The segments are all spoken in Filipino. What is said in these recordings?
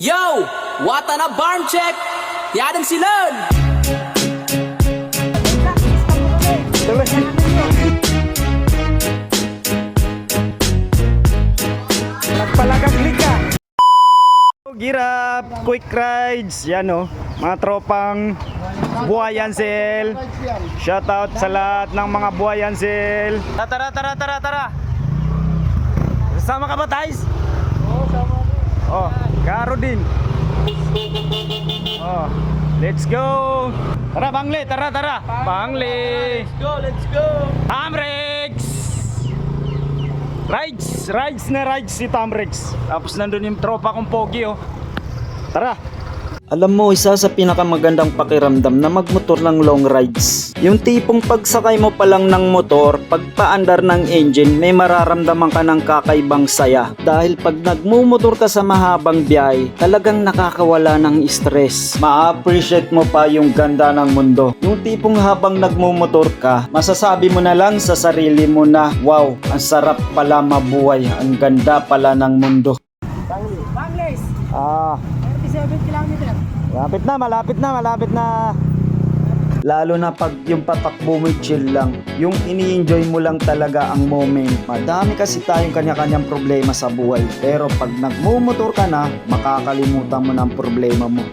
Yo! Wata na barn check! Yadang silon! Nagpalagagli ka! Girap! Quick rides! Yan o, mga tropang Buhayan Sale. Shoutout sa lahat ng mga Buhayan Sale. Tara! Sama ka ba, Thais? Oo, sama ko. Oh, Karo din. Oh, let's go! Tara, Bangli! Tara! Bangli! Let's go! Tamrex! Rides si Tamrex. Tapos nandun yung tropa kong pogi oh. Tara! Alam mo, isa sa pinakamagandang pakiramdam na magmotor ng long rides. Yung tipong pagsakay mo pa lang ng motor, pagpaandar ng engine, may mararamdaman ka ng kakaibang saya. Dahil pag nagmumotor ka sa mahabang biyahe, talagang nakakawala ng stress. Ma-appreciate mo pa yung ganda ng mundo. Yung tipong habang nagmumotor ka, masasabi mo na lang sa sarili mo na, wow, ang sarap pala mabuhay, ang ganda pala ng mundo. Bangladesh, Ah, 37 kilometer. malapit na. Lalo na pag yung patakbo mo chill lang, yung ini-enjoy mo lang talaga ang moment. Madami kasi tayong kanya-kanyang problema sa buhay, pero pag nagmumotor ka na, makakalimutan mo ng problema mo.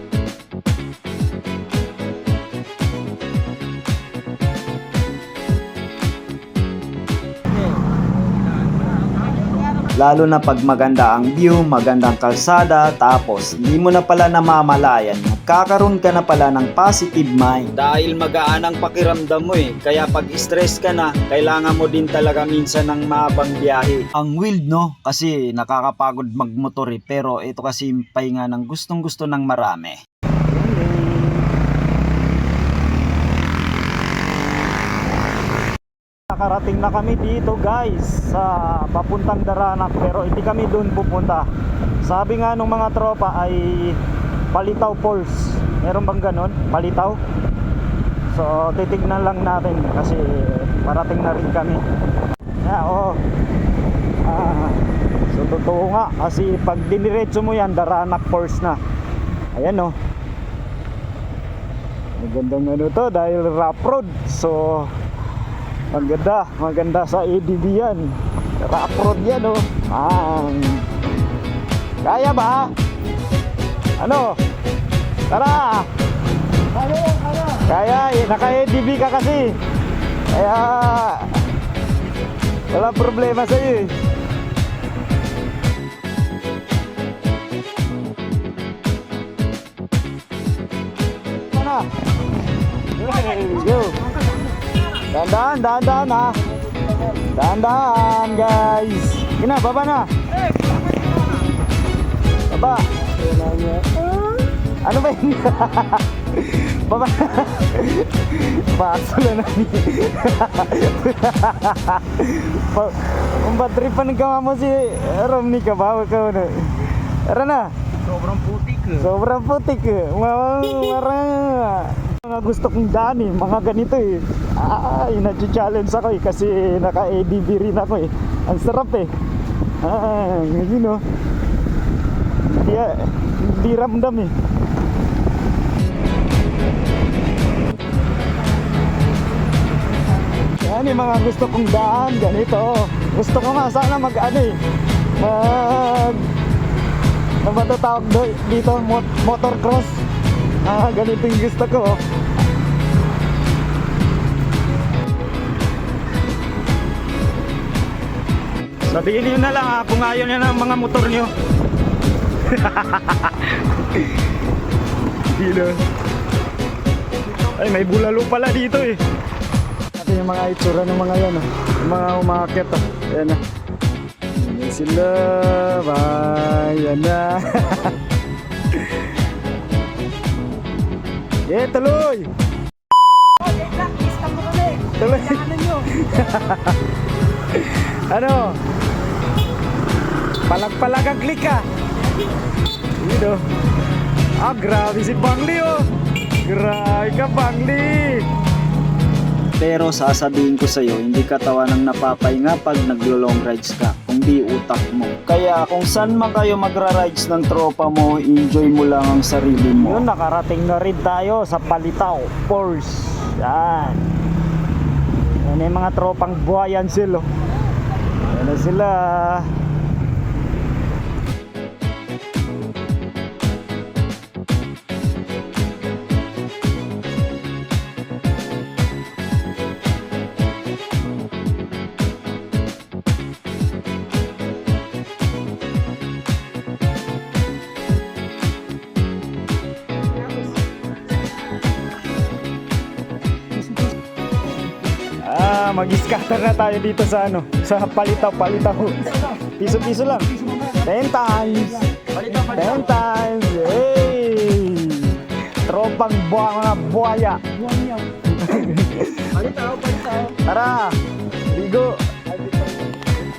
Lalo na pag maganda ang view, magandang kalsada, tapos hindi mo na pala namamalayan, magkakaroon ka na pala ng positive mind. Dahil magaan ang pakiramdam mo eh, kaya pag stress ka na, kailangan mo din talaga minsan ng mahabang biyahe. Ang wild no, kasi nakakapagod magmotor eh, pero ito kasi yung pahinga ng gustong gusto ng marami. Nakarating na kami dito guys sa papuntang Daranak, pero hindi kami doon pupunta. Sabi nga nung mga tropa ay Palitaw Falls. Meron bang ganon? Palitaw? So titignan lang natin kasi parating na rin kami. So totoo nga kasi pag diniretso mo yan, Daranak Falls na. Ayan oh. Magandang ano to dahil rough road. So maganda sa ADB yan. Rough road yan oh. Kaya ba? Ano? Tara! Kaya, naka-ADB ka kasi. Kaya wala problema sa'yo eh. Ano? Let's go! Dahan-dahan ha. Dahan-dahan guys. Gina, baba na. Baba. Ano ba yun? Baba. Basula na ni. Kung battery pa nagawa mo si Romney ka ba? Tara na. Sobrang putik eh. Marang mga gusto kong daan eh, mga ganito eh. Nag-challenge ako eh kasi naka-ADB rin ako eh. Ang sarap eh. Ngayon oh. Hindi ramdam eh. Yan yung mga gusto kong daan, ganito. Gusto ko nga sana mag-ano eh. Ano ba ito tawag dito? Motorcross. Ganito yung gusto ko. Sabihin niyo na lang kung ayaw niyo ng mga motor niyo. Dito. Ay, may bulalo pala dito eh. Ito yung mga itsura ng mga yan yung mga umakit Ayan na. Ayan sila. Ayan na. Tuloy! Tuloy! Ano? Palag-agli ka! Dito. Grabe si Bangli oh! Grabe ka Bangli! Pero sasabihin ko sa'yo, hindi ka tawa ng napapahinga pag naglo-long rides ka. Kung hindi utak mo. Kaya kung saan man kayo magra-rides ng tropa mo, enjoy mo lang ang sarili mo. Yun, nakarating na rin tayo sa Palitaw Falls. Yan. Yan yung mga tropang buhayan sila. Yan na sila. Mag-scatter na tayo dito sa ano, sa Palitaw. Piso-piso lang. 10 times. 10 times. Hey! Tropang mga buhaya. Palitaw. Tara! Ligo!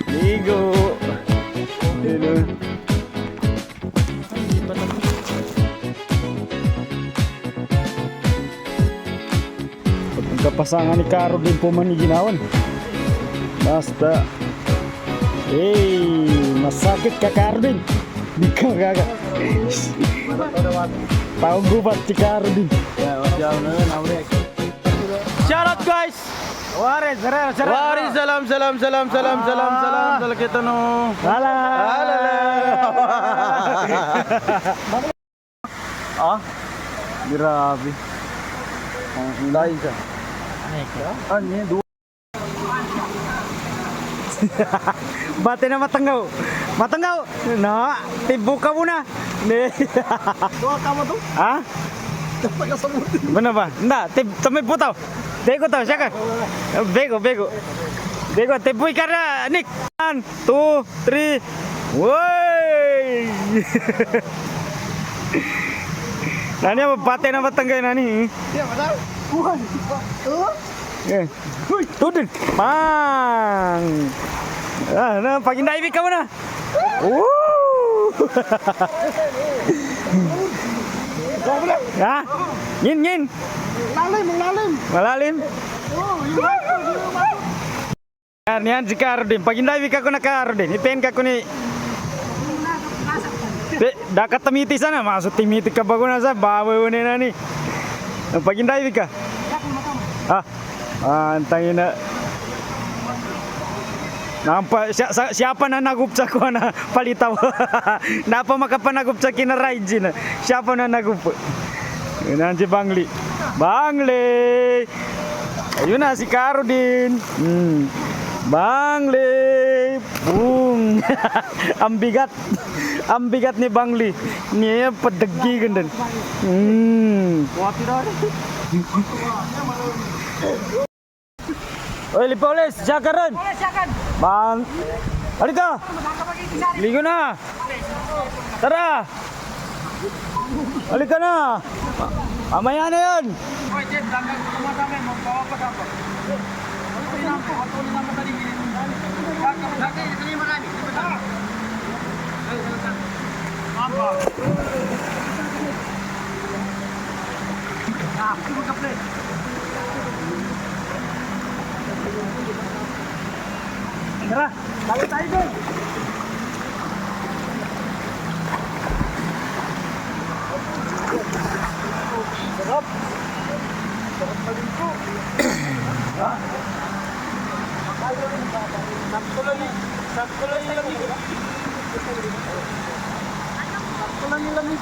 Ligo! Ligo! Kapasangan ni Karo din po man ginawan. Basta masakit ka Karo din. Di ka gaga. Paugubat si Karo din. Shoutout guys! Waris, Salam kita no. Ah, grabe. Ang dahil ka. Ano? Bate na matanggaw. Na, tibuka muna. Doa kamu tuh. Ha? Dapat kasabut. Mana ba? Nda, tamay putaw. Dego taw, siya ka. Bego. Dego, tibuy ka na, Nick. 1, 2, 3. Woy! Nani apa bate na matanggaw nani? Ya, benar. Bukan. Tuh. Tudin. Pang. Na pag-indiving ka muna. Ha? Ngin. Malalim. Yan si Kardin. Pag-indiving ka ko na Kardin. Ipen ka ko ni... Dakat tamiti sana. Masuk timiti ka bago na sa baboy mo na ni. Pag-indiving ka. Antangin na. Siapa na nagupsa ko na Palitaw. Napa makapanagup sa kina-ride na. Siapa na nagup. Yun si Bangli. Ayun na si Karo din. Bangli. Boom. Ang bigat ni Bangli. Niya padagigan din. Oy, lipoles, jagaran. Bang. Halika. Ligo na. Tara. Halika na. Mamaya na yan. Tara, balik tayo doon. Sarap. Sarap pa din po. Sakto lang yung lamig.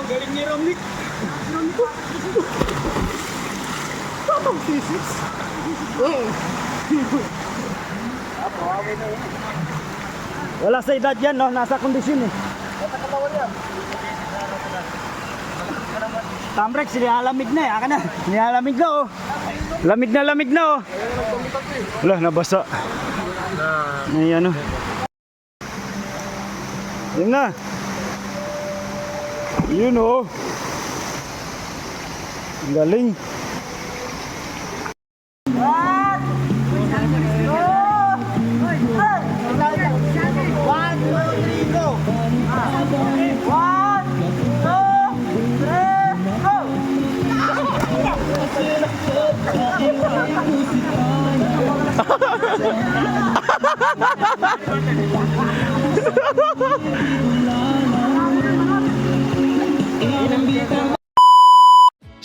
Galing ni Romnick. Tatang thesis. Wala sa edad yan, no? Nasa kondisyon eh. Tamrex, nilalamig na eh. Aka na. Nilalamig na oh. Lamig na oh. Wala, nabasa. Ay ano. Yun na. Yun oh. Galing.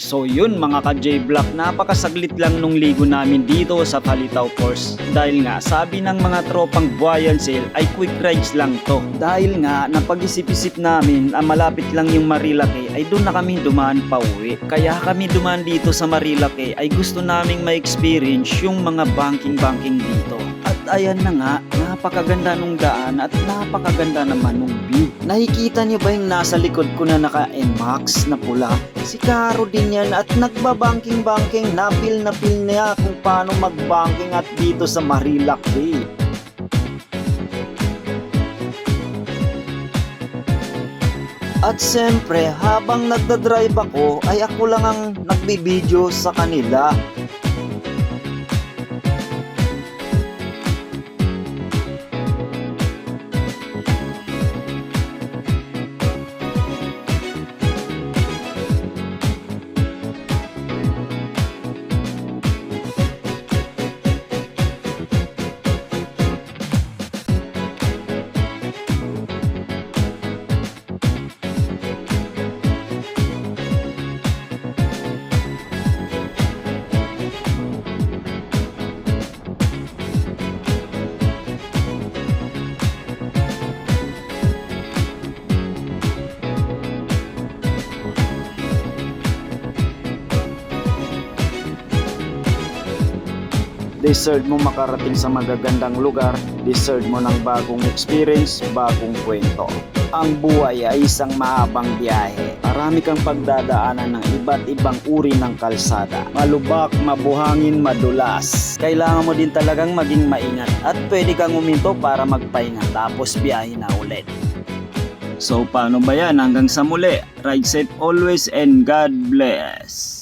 So yun mga ka-J-Block, napakasaglit lang nung ligo namin dito sa Palitaw Force. Dahil nga sabi ng mga tropang Buhayan Sale ay quick rides lang to. Dahil nga napag-isip-isip namin ang malapit lang yung Marilake ay doon na kami dumaan pa uwi. Kaya kami dumaan dito sa Marilake ay gusto naming ma-experience yung mga banking dito. At ayan na nga, napakaganda nung daan at napakaganda naman nung view. Nakikita niyo ba yung nasa likod ko na naka-NMAX na pula? Si Caro din yan at nagbabanking na feel niya kung paano magbanking at dito sa Marilake. At siyempre, habang nagdadrive ako ay ako lang ang nagbibideo sa kanila. Deserve mo makarating sa magagandang lugar, deserve mo ng bagong experience, bagong kwento. Ang buhay ay isang mahabang biyahe. Marami kang pagdadaanan ng iba't ibang uri ng kalsada. Malubak, mabuhangin, madulas. Kailangan mo din talagang maging maingat at pwede kang uminto para magpahinga tapos biyahe na ulit. So paano ba yan? Hanggang sa muli. Ride safe always and God bless.